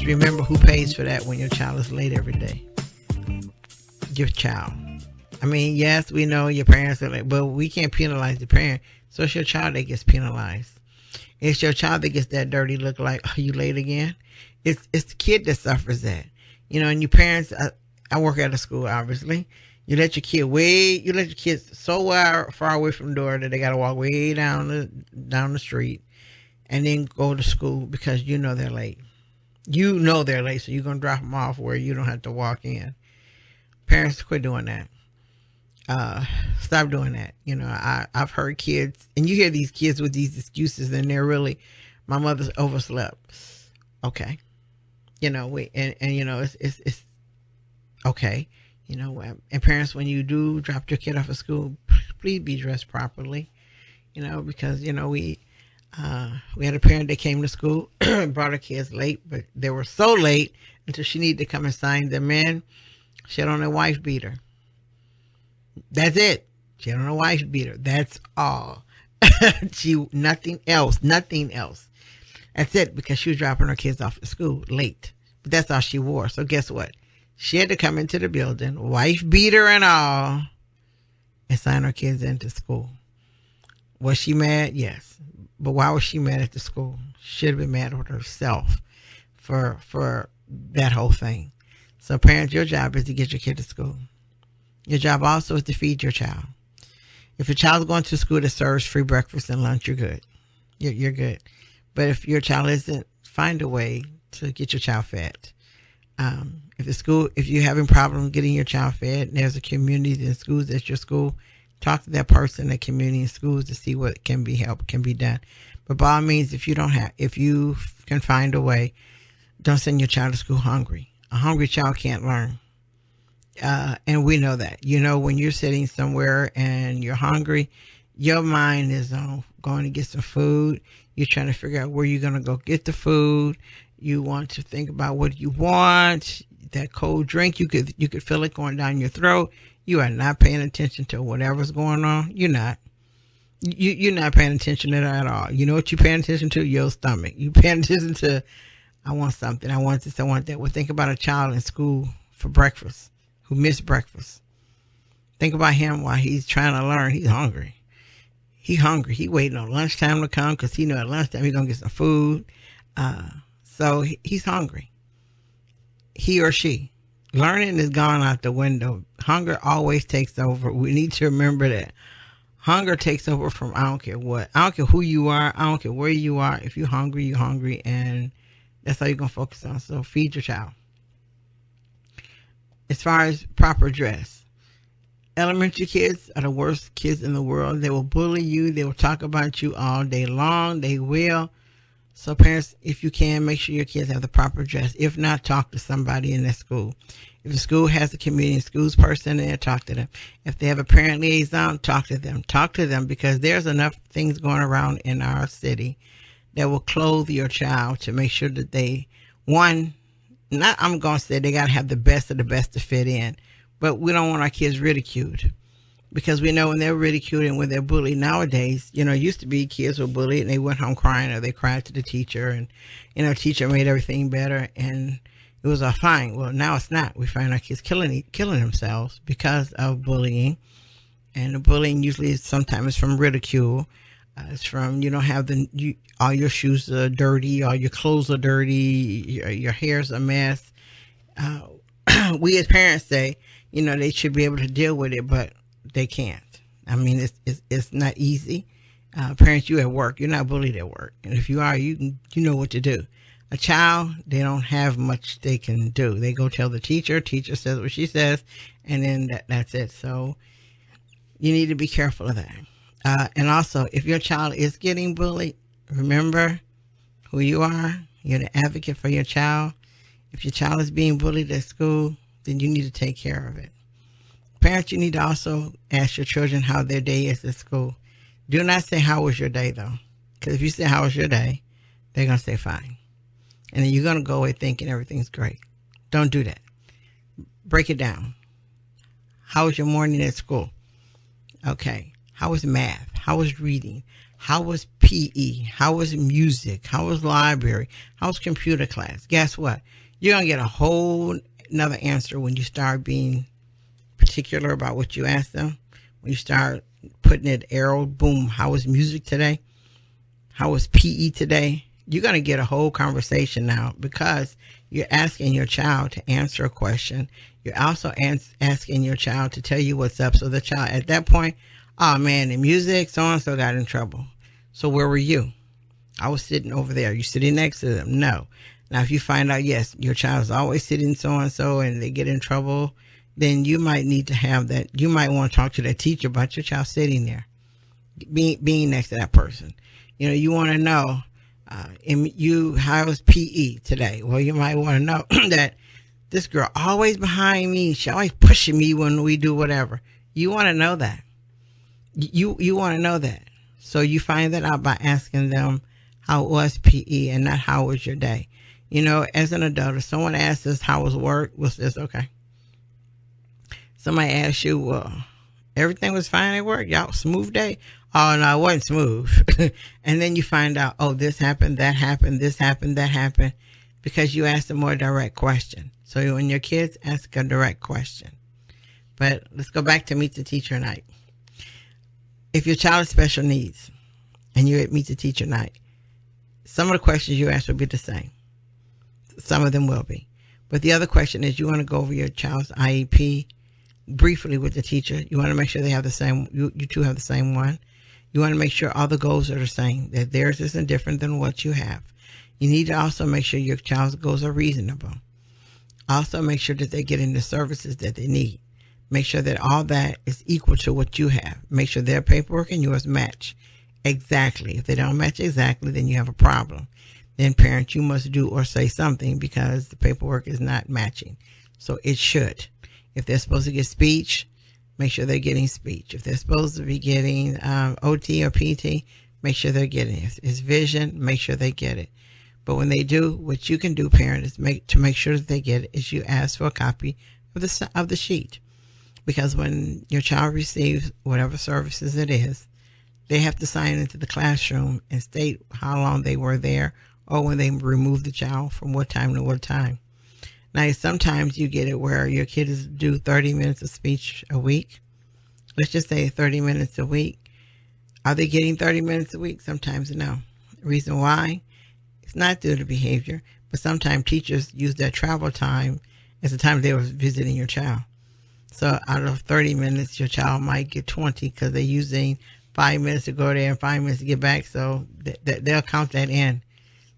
Just remember who pays for that when your child is late every day. Your child. I mean, yes, we know your parents are late, but we can't penalize the parent. So it's your child that gets penalized. It's your child that gets that dirty look like, oh, you late again? It's the kid that suffers that. You know, and your parents, I work at a school, obviously. You let your kids so far away from the door that they got to walk way down the street and then go to school because you know they're late. You know they're late, so you're going to drop them off where you don't have to walk in. Parents, quit doing that. Stop doing that. You know, I've heard kids, and you hear these kids with these excuses, and they're really, my mother's overslept. Okay. You know, and you know, it's okay. You know, and parents, when you do drop your kid off at school, please be dressed properly. You know, because, you know, we had a parent that came to school, brought her kids late, but they were so late until she needed to come and sign them in. She had on a wife beater. That's it. She had on a wife beater. That's all. Nothing else. That's it, because she was dropping her kids off at school late. But that's all she wore. So guess what? She had to come into the building, wife beater and all, and sign her kids into school. Was she mad? Yes. But why was she mad at the school? She should have been mad with herself for that whole thing. So parents, your job is to get your kid to school. Your job also is to feed your child. If your child's going to school that serves free breakfast and lunch, you're good. You're good. But if your child isn't, find a way to get your child fed. If you're having problems getting your child fed, and there's a community in schools at your school, talk to that person at community in schools to see what can be done. But by all means, if you can find a way, don't send your child to school hungry. A hungry child can't learn. And we know that. You know, when you're sitting somewhere and you're hungry, your mind is on going to get some food. You're trying to figure out where you're going to go get the food. You want to think about what you want. That cold drink, you could feel it going down your throat. You are not paying attention to whatever's going on. You're not. You're not paying attention to that at all. You know what you're paying attention to? Your stomach. You're paying attention to, I want something. I want this. I want that. Well, think about a child in school for breakfast who missed breakfast. Think about him while he's trying to learn. He's hungry. He's hungry. He waiting on lunchtime to come because he know at lunchtime he's going to get some food. So he's hungry. He or she. Learning is gone out the window. Hunger always takes over. We need to remember that. Hunger takes over from I don't care what. I don't care who you are. I don't care where you are. If you're hungry, and that's all you're going to focus on. So feed your child. As far as proper dress, elementary kids are the worst kids in the world. They will bully you. They will talk about you all day long. They will. So parents, if you can, make sure your kids have the proper dress. If not, talk to somebody in that school. If the school has a community schools person there, talk to them. If they have a parent liaison, talk to them. Talk to them, because there's enough things going around in our city that will clothe your child to make sure that they, I'm going to say they got to have the best of the best to fit in. But we don't want our kids ridiculed. Because we know when they're ridiculed and when they're bullied nowadays, you know, it used to be kids were bullied and they went home crying, or they cried to the teacher, and, you know, teacher made everything better and it was all fine. Well, now it's not. We find our kids killing themselves because of bullying. And the bullying usually sometimes from ridicule. It's from, you don't have all your shoes are dirty, all your clothes are dirty, your hair's a mess. We as parents say, you know, they should be able to deal with it, but they can't. I mean, it's not easy. Parents, you at work, you're not bullied at work. And if you are, you know what to do. A child, they don't have much they can do. They go tell the teacher says what she says, and then that's it. So you need to be careful of that. And also, if your child is getting bullied, remember who you are. You're the advocate for your child. If your child is being bullied at school, then you need to take care of it. Parents, you need to also ask your children how their day is at school. Do not say, how was your day, though? Because if you say, how was your day, they're going to say, fine. And then you're going to go away thinking everything's great. Don't do that. Break it down. How was your morning at school? Okay. How was math? How was reading? How was PE? How was music? How was library? How was computer class? Guess what? You're going to get a whole another answer when you start being particular about what you ask them. When you start putting it arrow, boom, how was music today? How was PE today? You're going to get a whole conversation now because you're asking your child to answer a question. You're also asking your child to tell you what's up. So the child at that point, oh man, the music, so-and-so got in trouble. So where were you? I was sitting over there. You sitting next to them? No. Now, if you find out, yes, your child is always sitting so-and-so and they get in trouble, then you might need to have that. You might want to talk to that teacher about your child sitting there, being next to that person. You know, you want to know, how was PE today? Well, you might want to know that this girl always behind me. She always pushing me when we do whatever. You want to know that. You want to know that. So you find that out by asking them how it was PE and not how was your day. You know, as an adult, if someone asks us how was work, we'll say, okay. Somebody asks you, well, everything was fine at work. Y'all, smooth day? Oh, no, it wasn't smooth. And then you find out, oh, this happened, that happened, this happened, that happened, because you asked a more direct question. So when your kids ask a direct question. But let's go back to Meet the Teacher Night. If your child has special needs and you're at Meet the Teacher Night, some of the questions you ask will be the same. Some of them will be. But the other question is you want to go over your child's IEP briefly with the teacher. You want to make sure they have the same, you two have the same one. You want to make sure all the goals are the same, that theirs isn't different than what you have. You need to also make sure your child's goals are reasonable. Also make sure that they're getting the services that they need. Make sure that all that is equal to what you have. Make sure their paperwork and yours match exactly. If they don't match exactly, then you have a problem. Then parents, you must do or say something because the paperwork is not matching. So it should. If they're supposed to get speech, make sure they're getting speech. If they're supposed to be getting OT or PT, make sure they're getting it. If it's vision, make sure they get it. But when they do, what you can do, parent, is make sure that they get it, is you ask for a copy of the sheet. Because when your child receives whatever services it is, they have to sign into the classroom and state how long they were there or when they removed the child from what time to what time. Now, sometimes you get it where your kids do 30 minutes of speech a week. Let's just say 30 minutes a week. Are they getting 30 minutes a week? Sometimes no. The reason why? It's not due to behavior, but sometimes teachers use their travel time as the time they were visiting your child. So out of 30 minutes, your child might get 20 because they're using 5 minutes to go there and 5 minutes to get back. So they'll count that in.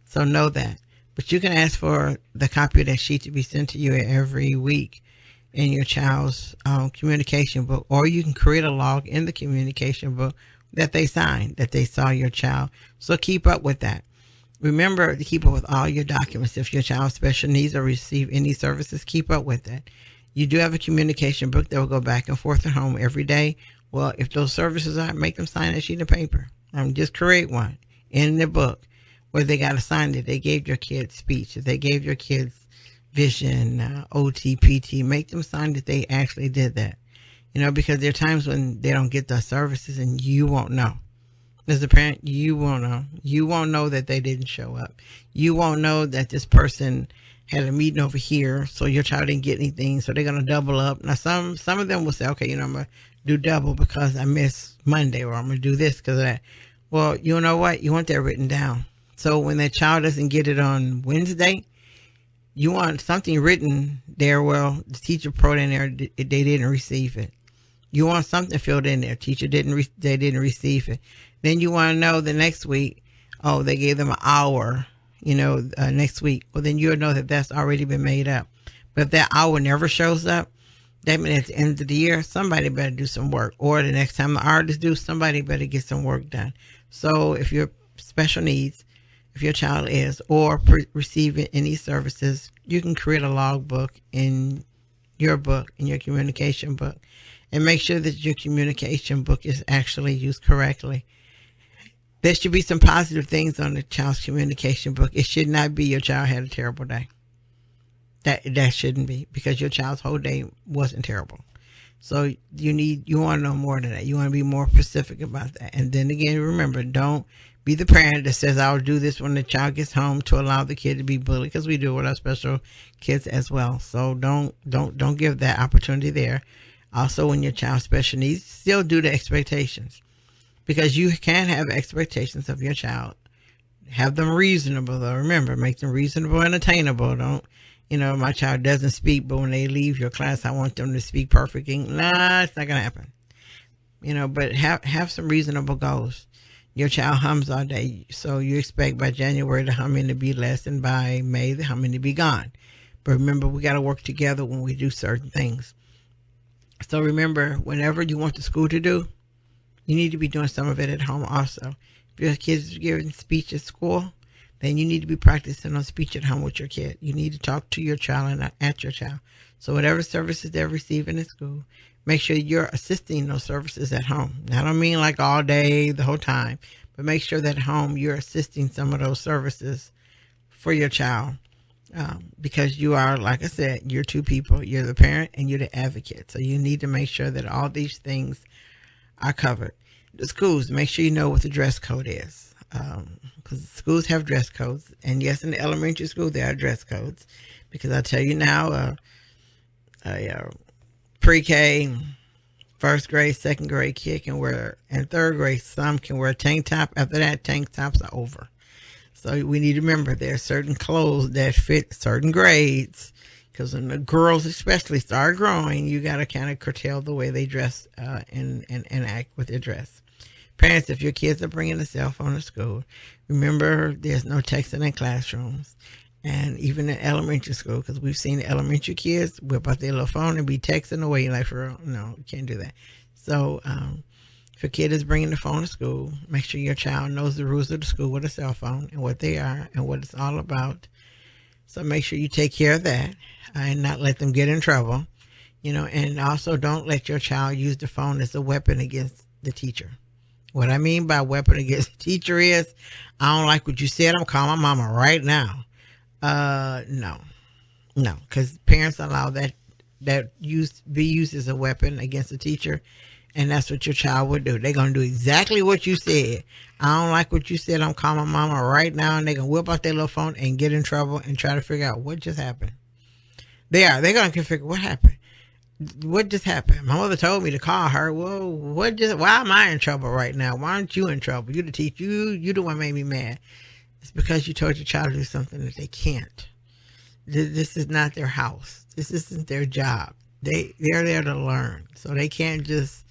So know that. But you can ask for the copy of that sheet to be sent to you every week in your child's communication book, or you can create a log in the communication book that they signed, that they saw your child. So keep up with that. Remember to keep up with all your documents. If your child's special needs or receive any services, keep up with that. You do have a communication book that will go back and forth at home every day. Well, if those services are, make them sign a sheet of paper. Just create one in the book where they got to sign that they gave your kids speech, that they gave your kids vision, OT, PT. Make them sign that they actually did that. You know, because there are times when they don't get the services and you won't know. As a parent, you won't know. You won't know that they didn't show up. You won't know that this person had a meeting over here, so your child didn't get anything, so they're going to double up. Now, some of them will say, okay, I'm going to do double because I missed Monday, or I'm going to do this because of that. Well, you know what? You want that written down. So when that child doesn't get it on Wednesday, you want something written there. Well, the teacher wrote in there, they didn't receive it. You want something filled in there. Teacher they didn't receive it. Then you want to know the next week, oh, they gave them an hour, next week. Well, then you'll know that that's already been made up. But if that hour never shows up, that means at the end of the year, somebody better do some work. Or the next time the artist do, somebody better get some work done. So if you're special needs, if your child is, or receiving any services, you can create a log book in your book, in your communication book, and make sure that your communication book is actually used correctly. There should be some positive things on the child's communication book. It should not be your child had a terrible day. That shouldn't be, because your child's whole day wasn't terrible. So you want to know more than that. You want to be more specific about that. And then again, remember, don't be the parent that says, I'll do this when the child gets home to allow the kid to be bullied, because we do with our special kids as well. So don't give that opportunity there. Also, when your child's special needs, still do the expectations, because you can have expectations of your child. Have them reasonable, though. Remember, make them reasonable and attainable. Don't, my child doesn't speak, but when they leave your class, I want them to speak perfect English. Nah, it's not going to happen. But have some reasonable goals. Your child hums all day, so you expect by January the humming to be less, and by May the humming to be gone. But remember, we got to work together when we do certain things. So remember, whenever you want the school to do, you need to be doing some of it at home also. If your kids are giving speech at school, then you need to be practicing on speech at home with your kid. You need to talk to your child and not at your child. So whatever services they're receiving at school, make sure you're assisting those services at home. Now, I don't mean like all day, the whole time, but make sure that at home you're assisting some of those services for your child. Because you are, like I said, you're two people. You're the parent and you're the advocate. So you need to make sure that all these things are covered. The schools, make sure you know what the dress code is. Because schools have dress codes. And yes, in the elementary school, there are dress codes. Because I tell you now, pre-K, first grade, second grade kid can wear, and third grade, some can wear a tank top. After that, tank tops are over. So we need to remember there are certain clothes that fit certain grades, because when the girls especially start growing, you got to kind of curtail the way they dress and act with their dress. Parents, if your kids are bringing a cell phone to school, remember there's no texting in classrooms. And even in elementary school, because we've seen elementary kids whip out their little phone and be texting away. Like, for real, no, you can't do that. So if your kid is bringing the phone to school, make sure your child knows the rules of the school with a cell phone and what they are and what it's all about. So make sure you take care of that and not let them get in trouble. And also don't let your child use the phone as a weapon against the teacher. What I mean by weapon against the teacher is, I don't like what you said, I'm calling my mama right now. No, because parents allow that be used as a weapon against the teacher, and that's what your child would do. They're going to do exactly what you said. I don't like what you said, I'm calling mama right now, and they're going to whip out their little phone and get in trouble and try to figure out what just happened. They're going to figure what happened. What just happened? My mother told me to call her. Well, why am I in trouble right now? Why aren't you in trouble? You the teacher, you the one made me mad. It's because you told your child to do something that they can't. This is not their house. This isn't their job. They're there to learn. So they can't just,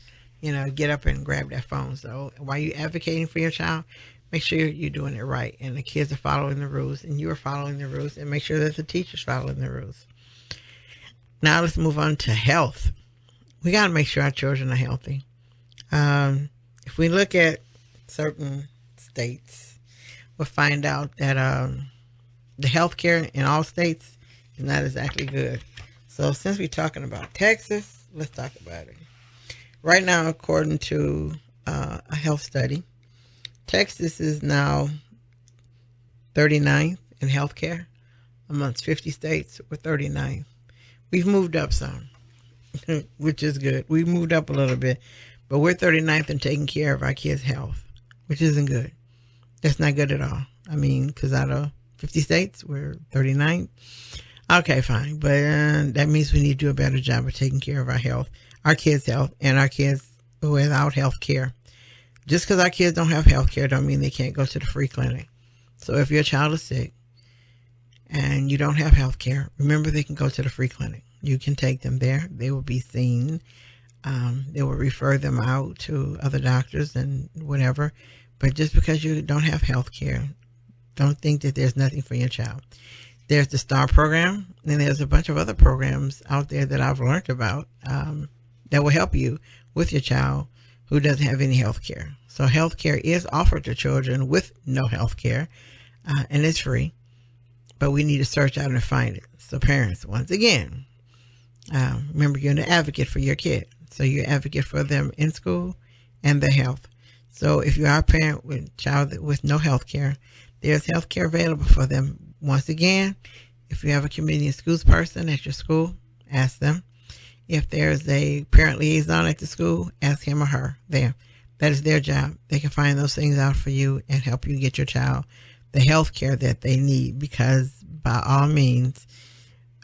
get up and grab that phone. So while you're advocating for your child, make sure you're doing it right. And the kids are following the rules and you're following the rules, and make sure that the teacher's following the rules. Now let's move on to health. We got to make sure our children are healthy. If we look at certain states, we'll find out that the healthcare in all states is not exactly good. So since we're talking about Texas, let's talk about it. Right now, according to a health study, Texas is now 39th in healthcare amongst 50 states. We're 39th. We've moved up some, which is good. We've moved up a little bit, but we're 39th in taking care of our kids' health, which isn't good. That's not good at all. I mean, because out of 50 states, we're 39th. Okay, fine. But that means we need to do a better job of taking care of our health, our kids' health, and our kids without health care. Just because our kids don't have health care don't mean they can't go to the free clinic. So if your child is sick and you don't have health care, remember they can go to the free clinic. You can take them there. They will be seen. They will refer them out to other doctors and whatever. But just because you don't have health care, don't think that there's nothing for your child. There's the STAR program, and there's a bunch of other programs out there that I've learned about that will help you with your child who doesn't have any health care. So health care is offered to children with no health care, and it's free. But we need to search out and find it. So parents, once again, remember you're an advocate for your kid. So you're an advocate for them in school and their health. So if you are a parent with a child with no health care, there's health care available for them. Once again, if you have a community and schools person at your school, ask them. If there's a parent liaison at the school, ask him or her there. That is their job. They can find those things out for you and help you get your child the health care that they need, because by all means,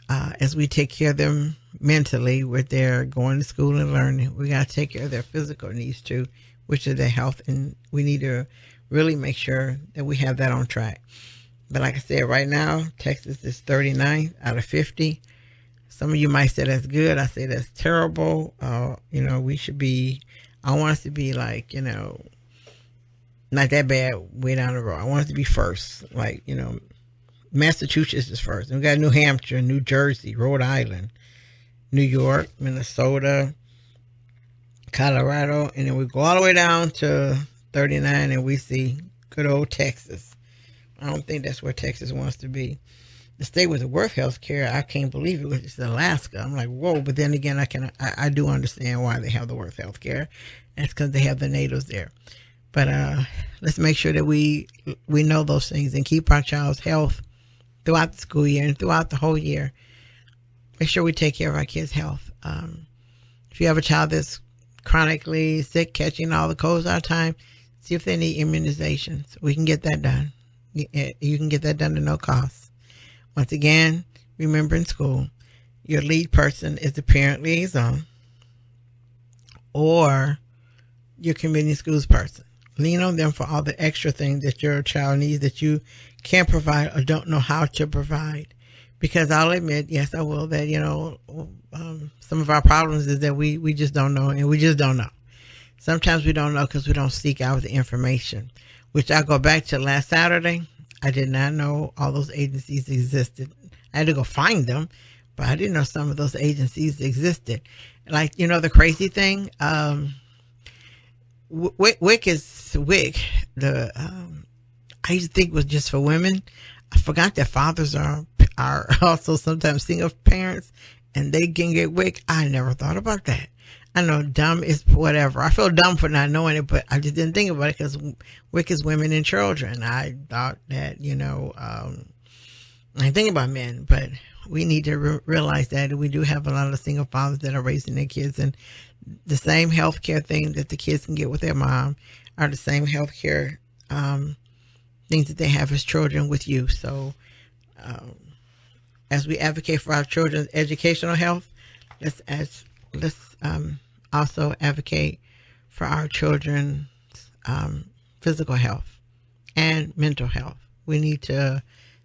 as we take care of them mentally with their going to school and learning, we got to take care of their physical needs too, which is their health, and we need to really make sure that we have that on track. But like I said, right now, Texas is 39 out of 50. Some of you might say that's good. I say that's terrible. We should be, I want us to be like, not that bad way down the road. I want us to be first. Like, Massachusetts is first. And we got New Hampshire, New Jersey, Rhode Island, New York, Minnesota, Colorado, and then we go all the way down to 39 and we see good old Texas. I don't think that's where Texas wants to be. The state with the worst health care, I can't believe it, was Alaska. I'm like, whoa, but then again, I do understand why they have the worst health care. That's because they have the natives there. But let's make sure that we know those things and keep our child's health throughout the school year and throughout the whole year. Make sure we take care of our kids' health. If you have a child that's chronically sick, catching all the colds all the time, see if they need immunizations. We can get that done. You can get that done at no cost. Once again, remember in school, your lead person is the parent liaison or your community schools person. Lean on them for all the extra things that your child needs that you can't provide or don't know how to provide. Because I'll admit, yes, I will, that, some of our problems is that we just don't know, and we just don't know. Sometimes we don't know because we don't seek out the information, which I go back to last Saturday. I did not know all those agencies existed. I had to go find them, but I didn't know some of those agencies existed. Like, the crazy thing, WIC is WIC. I used to think it was just for women. I forgot that fathers are also sometimes single parents, and they can get WIC. I never thought about that. I know dumb is whatever. I feel dumb for not knowing it, but I just didn't think about it because WIC is women and children. I thought that, I think about men, but we need to realize that we do have a lot of single fathers that are raising their kids, and the same health care thing that the kids can get with their mom are the same health care things that they have as children with you. So as we advocate for our children's educational health, let's also advocate for our children's physical health and mental health. We need to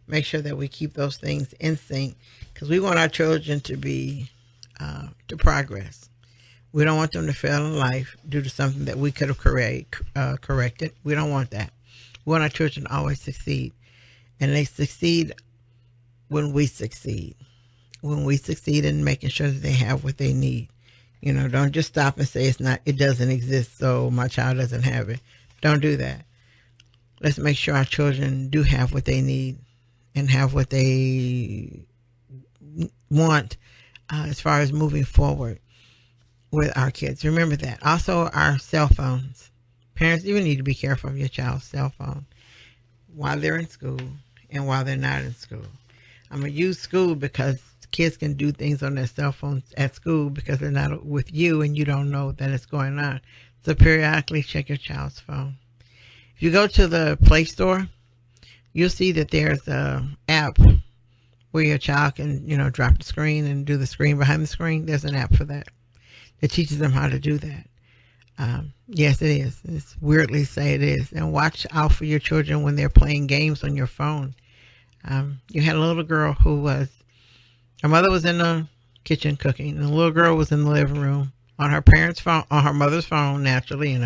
make sure that we keep those things in sync, because we want our children to be to progress. We don't want them to fail in life due to something that we could have corrected. We don't want that. We want our children to always succeed, and they succeed when we succeed. When we succeed in making sure that they have what they need. Don't just stop and say it doesn't exist, so my child doesn't have it. Don't do that. Let's make sure our children do have what they need and have what they want as far as moving forward with our kids. Remember that. Also, our cell phones. Parents even need to be careful of your child's cell phone while they're in school and while they're not in school. I'm going to use school because kids can do things on their cell phones at school because they're not with you and you don't know that it's going on. So periodically check your child's phone. If you go to the Play Store, you'll see that there's an app where your child can, drop the screen and do the screen behind the screen. There's an app for that teaches them how to do that. Yes, it is. It's weirdly say it is. And watch out for your children when they're playing games on your phone. You had a little girl who her mother was in the kitchen cooking, and the little girl was in the living room on her parents' phone, on her mother's phone, naturally,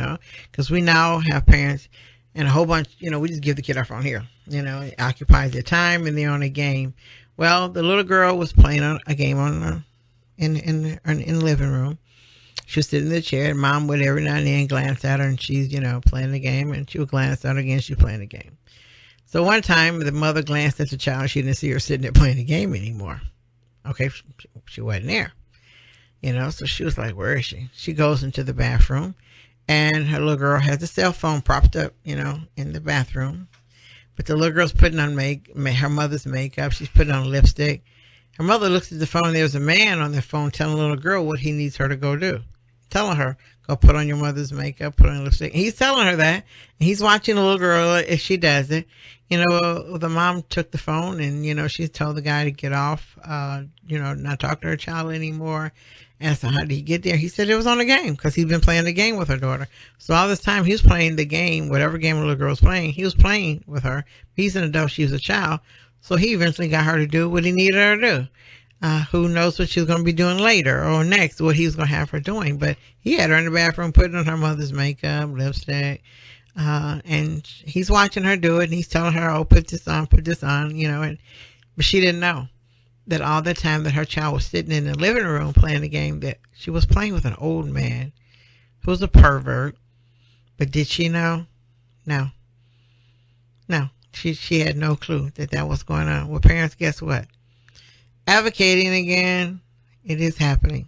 because we now have parents and a whole bunch, we just give the kid our phone here, it occupies their time and they're on a game. Well, the little girl was playing a game in the living room. She was sitting in the chair, and mom would every now and then glance at her, and she's, playing the game, and she would glance at her again, she's playing the game. So one time, the mother glanced at the child, she didn't see her sitting there playing the game anymore. Okay, she wasn't there. So she was like, where is she? She goes into the bathroom, and her little girl has a cell phone propped up, in the bathroom. But the little girl's putting on her mother's makeup. She's putting on lipstick. Her mother looks at the phone. There's a man on the phone telling the little girl what he needs her to go do. Telling her, go put on your mother's makeup, put on lipstick. And he's telling her that. And he's watching the little girl as she does it. The mom took the phone and, she told the guy to get off, not talk to her child anymore. Asked her, how did he get there? He said it was on the game because he'd been playing the game with her daughter. So all this time he was playing the game, whatever game the little girl was playing, he was playing with her. He's an adult, she was a child. So he eventually got her to do what he needed her to do. Who knows what she was going to be doing later or next, what he was going to have her doing. But he had her in the bathroom putting on her mother's makeup, lipstick, and he's watching her do it. And he's telling her, oh, put this on, but she didn't know that all the time that her child was sitting in the living room playing the game, that she was playing with an old man who was a pervert. But did she know? No. She had no clue that was going on. Well, parents, guess what? Advocating again, it is happening.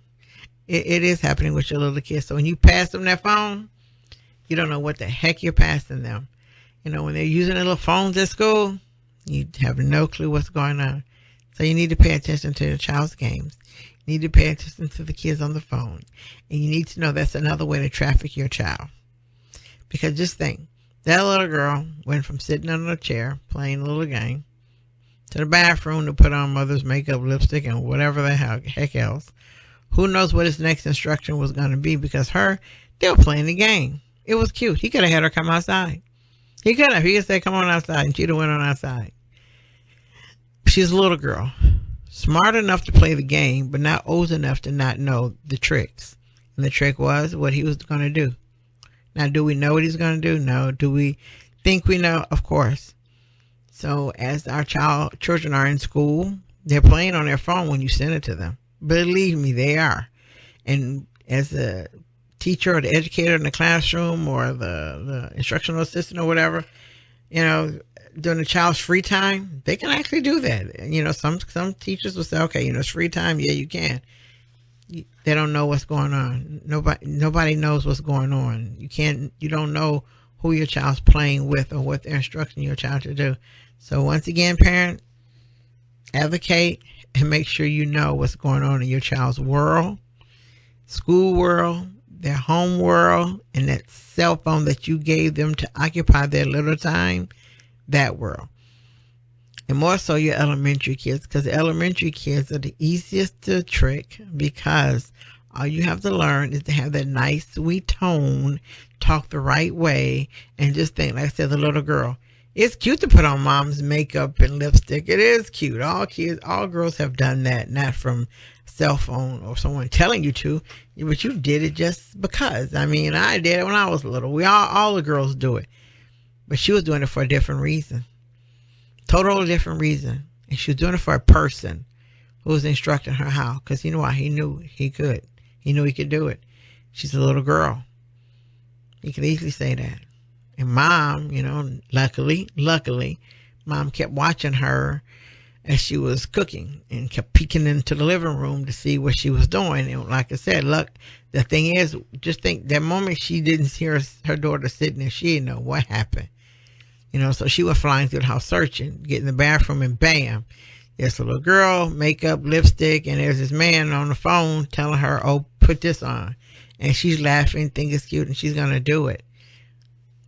It is happening with your little kids. So when you pass them that phone, you don't know what the heck you're passing them. When they're using their little phones at school, you have no clue what's going on. So you need to pay attention to your child's games. You need to pay attention to the kids on the phone. And you need to know that's another way to traffic your child. Because just think, that little girl went from sitting on a chair playing a little game to the bathroom to put on mother's makeup, lipstick, and whatever the heck else. Who knows what his next instruction was going to be, because they were playing the game. It was cute. He could have had her come outside. He could have. He could say, come on outside, and she'd have went on outside. She's a little girl, smart enough to play the game, but not old enough to not know the tricks. And the trick was what he was going to do. Now, do we know what he's going to do? No. Do we think we know? Of course. So as our children are in school, they're playing on their phone when you send it to them. Believe me, they are. And as a teacher or the educator in the classroom or the instructional assistant or whatever, during the child's free time, they can actually do that. Some teachers will say, okay, it's free time. Yeah, you can. They don't know what's going on. Nobody knows what's going on. You don't know who your child's playing with or what they're instructing your child to do. So once again, parent, advocate and make sure you know what's going on in your child's world, school world, their home world, and that cell phone that you gave them to occupy their little time, that world. And more so your elementary kids, because the elementary kids are the easiest to trick, because all you have to learn is to have that nice, sweet tone, talk the right way, and just think, like I said, the little girl. It's cute to put on mom's makeup and lipstick. It is cute. All girls have done that, not from cell phone or someone telling you to, but you did it just because. I did it when I was little. All the girls do it. But she was doing it for a different reason. Totally different reason. And she was doing it for a person who was instructing her how. Because you know why? He knew he could. He knew he could do it. She's a little girl. He could easily say that. And mom, luckily, mom kept watching her as she was cooking and kept peeking into the living room to see what she was doing. And like I said, look, the thing is, just think that moment she didn't hear her daughter sitting there, she didn't know what happened. So she was flying through the house searching, get in the bathroom, and bam, there's a little girl, makeup, lipstick, and there's this man on the phone telling her, oh, put this on. And she's laughing, thinking it's cute, and she's going to do it.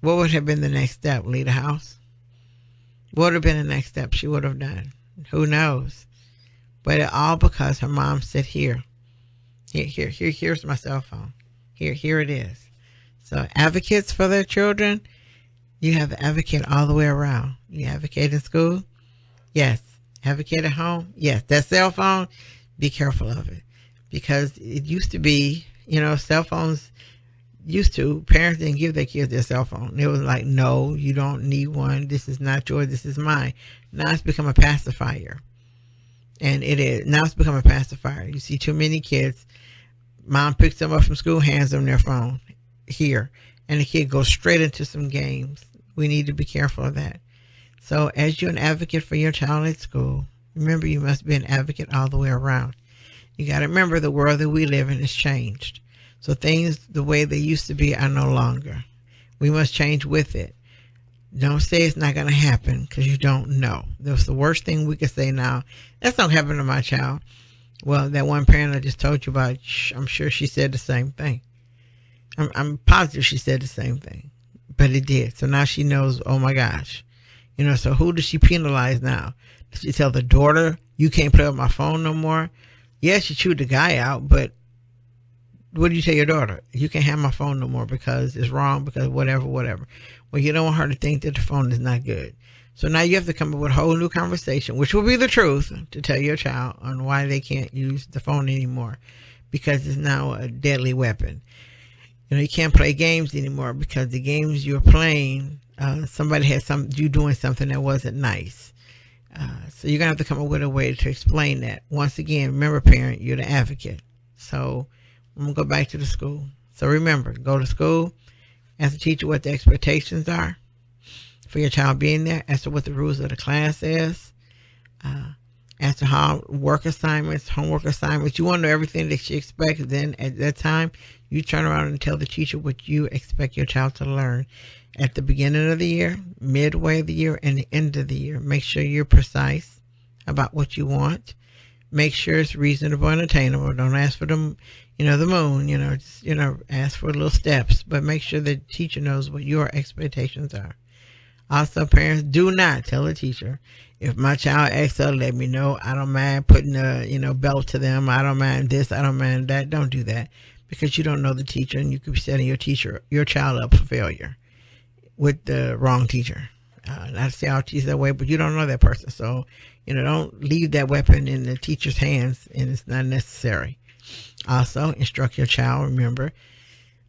What would have been the next step? Leave the house? What would have been the next step she would have done? Who knows? But it all because her mom said, here's my cell phone. Here it is. So advocates for their children, you have to advocate all the way around. You advocate in school? Yes. Advocate at home? Yes. That cell phone, be careful of it. Because it used to be, cell phones parents didn't give their kids their cell phone. It was like, no, you don't need one. This is not yours. This is mine. Now it's become a pacifier. And it is. Now it's become a pacifier. You see too many kids. Mom picks them up from school, hands them their phone. Here. And the kid goes straight into some games. We need to be careful of that. So as you're an advocate for your child at school, remember you must be an advocate all the way around. You got to remember the world that we live in has changed. So things the way they used to be are no longer. We must change with it. Don't say it's not going to happen because you don't know. That's the worst thing we could say now. That's not happening to my child. Well, that one parent I just told you about, I'm sure she said the same thing. I'm positive she said the same thing. But it did. So now she knows, oh my gosh. So who does she penalize now? Does she tell the daughter, you can't play with my phone no more? Yes, she chewed the guy out, but what do you tell your daughter? You can't have my phone no more because it's wrong, because whatever. Well, you don't want her to think that the phone is not good. So now you have to come up with a whole new conversation, which will be the truth, to tell your child on why they can't use the phone anymore, because it's now a deadly weapon. You can't play games anymore because the games you're playing, somebody had you doing something that wasn't nice. So you're going to have to come up with a way to explain that. Once again, remember, parent, you're the advocate. So I'm going to go back to the school. So remember, go to school, ask the teacher what the expectations are for your child being there, as to what the rules of the class is, as to how homework assignments. You want to know everything that she expects. Then at that time, you turn around and tell the teacher what you expect your child to learn at the beginning of the year, midway of the year, and the end of the year. Make sure you're precise about what you want. Make sure it's reasonable and attainable. Don't ask for the moon, just, ask for little steps, but make sure the teacher knows what your expectations are. Also, parents, do not tell a teacher, if my child asks her, let me know. I don't mind putting a, belt to them. I don't mind this. I don't mind that. Don't do that, because you don't know the teacher, and you could be setting your child up for failure with the wrong teacher. Not to say I'll teach that way, but you don't know that person. So, don't leave that weapon in the teacher's hands, and it's not necessary. Also, instruct your child. Remember,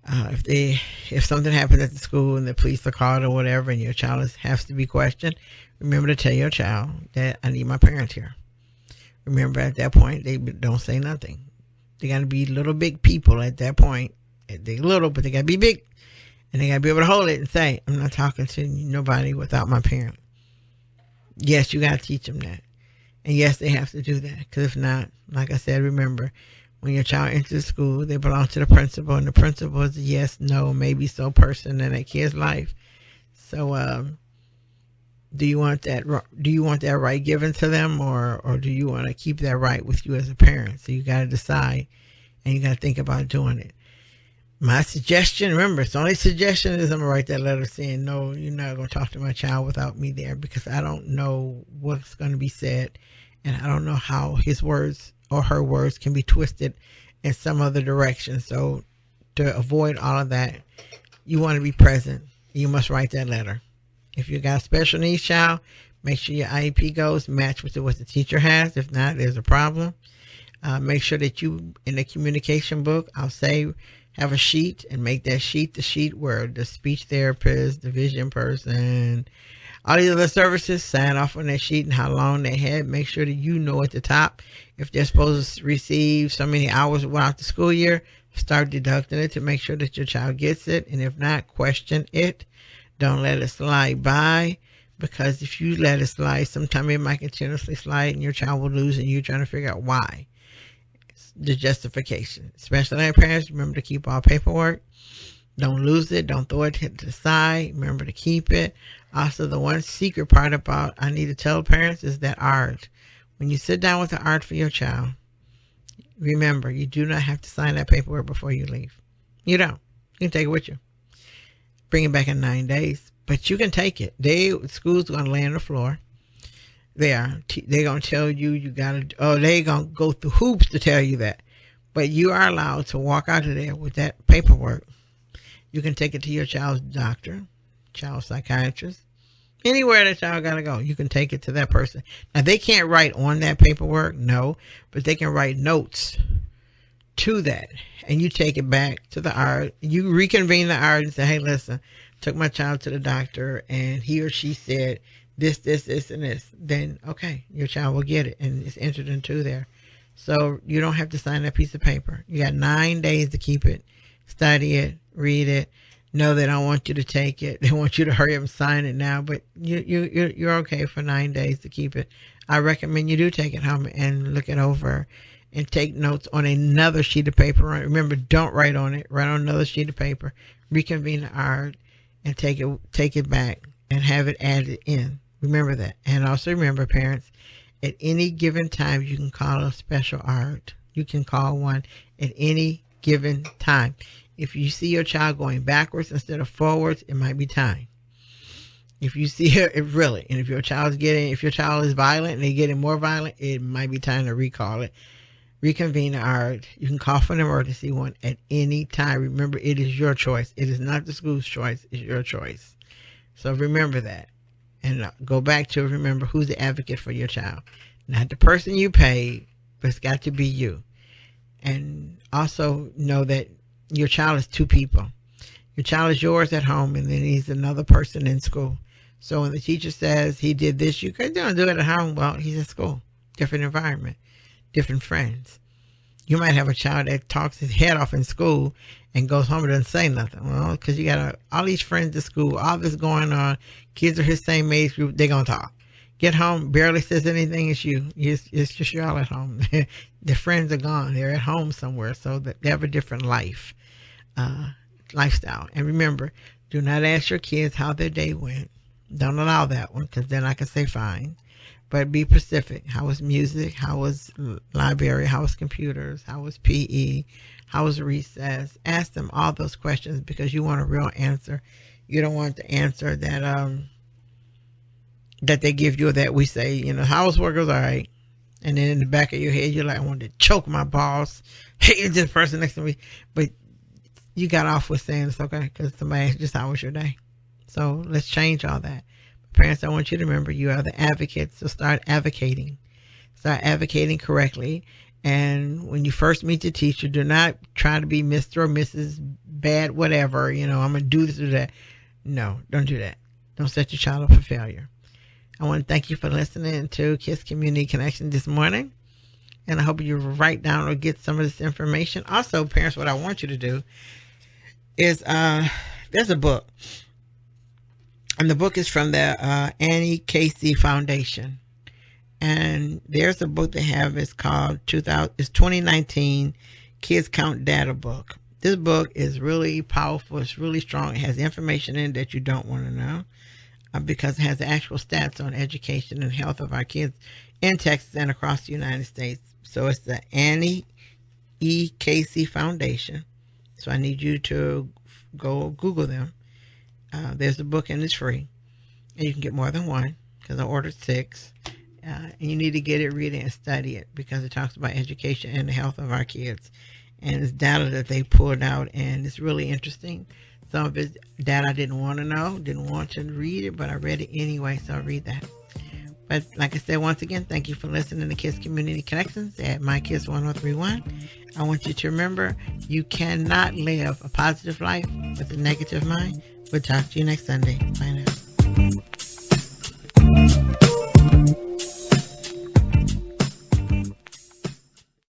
if something happens at the school and the police are called or whatever, and your child has to be questioned, remember to tell your child that I need my parents here. Remember, at that point, they don't say nothing. They got to be little big people at that point. They're little, but they got to be big. And they got to be able to hold it and say, I'm not talking to nobody without my parent. Yes, you got to teach them that. And yes, they have to do that. Because if not, like I said, remember, when your child enters school, they belong to the principal. And the principal is a yes, no, maybe so person in that kid's life. So do you want that right given to them, or do you want to keep that right with you as a parent? So you got to decide, and you got to think about doing it. My suggestion, remember, it's only suggestion, is I'm going to write that letter saying, no, you're not going to talk to my child without me there, because I don't know what's going to be said, and I don't know how his words or her words can be twisted in some other direction. So to avoid all of that, you want to be present. You must write that letter. If you got a special needs child, make sure your IEP goals match with what the teacher has. If not, there's a problem. Make sure that you, in the communication book, I'll say, have a sheet, and make that sheet the sheet where the speech therapist, the vision person, all these other services sign off on that sheet and how long they had. Make sure that you know at the top if they're supposed to receive so many hours throughout the school year. Start deducting it to make sure that your child gets it, and if not, question it. Don't let it slide by, because if you let it slide, sometime it might continuously slide and your child will lose, and you're trying to figure out why. The justification. Especially like parents, remember to keep all paperwork. Don't lose it. Don't throw it to the side. Remember to keep it. Also, the one secret part about I need to tell parents is that art. When you sit down with the art for your child, remember, you do not have to sign that paperwork before you leave. You don't. You can take it with you. Bring it back in 9 days. But you can take it. School's going to lay on the floor. They're going to tell you they're going to go through hoops to tell you that. But you are allowed to walk out of there with that paperwork. You can take it to your child's doctor, child psychiatrist, anywhere that child got to go. You can take it to that person. Now, they can't write on that paperwork, no, but they can write notes to that. And you take it back to the art. You reconvene the art and say, hey, listen, took my child to the doctor and he or she said this, and this. Then, okay, your child will get it, and it's entered into there. So you don't have to sign that piece of paper. You got 9 days to keep it, study it, read it. No, they don't want you to take it. They want you to hurry up and sign it now, but you're okay for 9 days to keep it. I recommend you do take it home and look it over and take notes on another sheet of paper. Remember, don't write on it. Write on another sheet of paper. Reconvene the art and take it back and have it added in. Remember that. And also remember, parents, at any given time, you can call a special art. You can call one at any given time. If you see your child going backwards instead of forwards, it might be time. If you see it really, and if your child is violent and they're getting more violent, it might be time to recall it. Reconvene the art. You can call for an emergency one at any time. Remember, it is your choice. It is not the school's choice. It's your choice. So remember that. And go back to remember who's the advocate for your child. Not the person you paid, but it's got to be you. And also know that your child is two people. Your child is yours at home, and then he's another person in school. So when the teacher says he did this, you couldn't do it at home. Well, he's at school. Different environment. Different friends. You might have a child that talks his head off in school and goes home and doesn't say nothing. Well, because you got all these friends at school, all this going on, kids are his same age group, they're going to talk. Get home, barely says anything, it's you. It's just y'all at home. Their friends are gone. They're at home somewhere, so that they have a different lifestyle. And remember, do not ask your kids how their day went. Don't allow that one, because then I can say fine. But be specific. How was music? How was library? How was computers? How was PE? How was recess? Ask them all those questions because you want a real answer. You don't want the answer that that they give you, or that we say, housework was all right. And then in the back of your head, you're like, I wanted to choke my boss. Hated this person next to me. But you got off with saying it's okay because somebody asked just how was your day. So let's change all that. Parents, I want you to remember you are the advocates, so start advocating. Start advocating correctly. And when you first meet the teacher, do not try to be Mr. or Mrs. Bad, whatever. I'm going to do this or that. No, don't do that. Don't set your child up for failure. I want to thank you for listening to Kids Community Connection this morning. And I hope you write down or get some of this information. Also, parents, what I want you to do is there's a book. And the book is from the Annie Casey Foundation. And there's a book they have. It's called 2019 Kids Count Data Book. This book is really powerful. It's really strong. It has information in it that you don't want to know because it has the actual stats on education and health of our kids in Texas and across the United States. So it's the Annie E. Casey Foundation. So I need you to go Google them. There's a book and it's free. And you can get more than one because I ordered 6. And you need to get it, read it, and study it because it talks about education and the health of our kids. And it's data that they pulled out, and it's really interesting. Some of it's data I didn't want to know, didn't want to read it, but I read it anyway, so I'll read that. But like I said, once again, thank you for listening to Kids Community Connections at My Kids 1031. I want you to remember, you cannot live a positive life with a negative mind. We'll talk to you next Sunday. Bye now.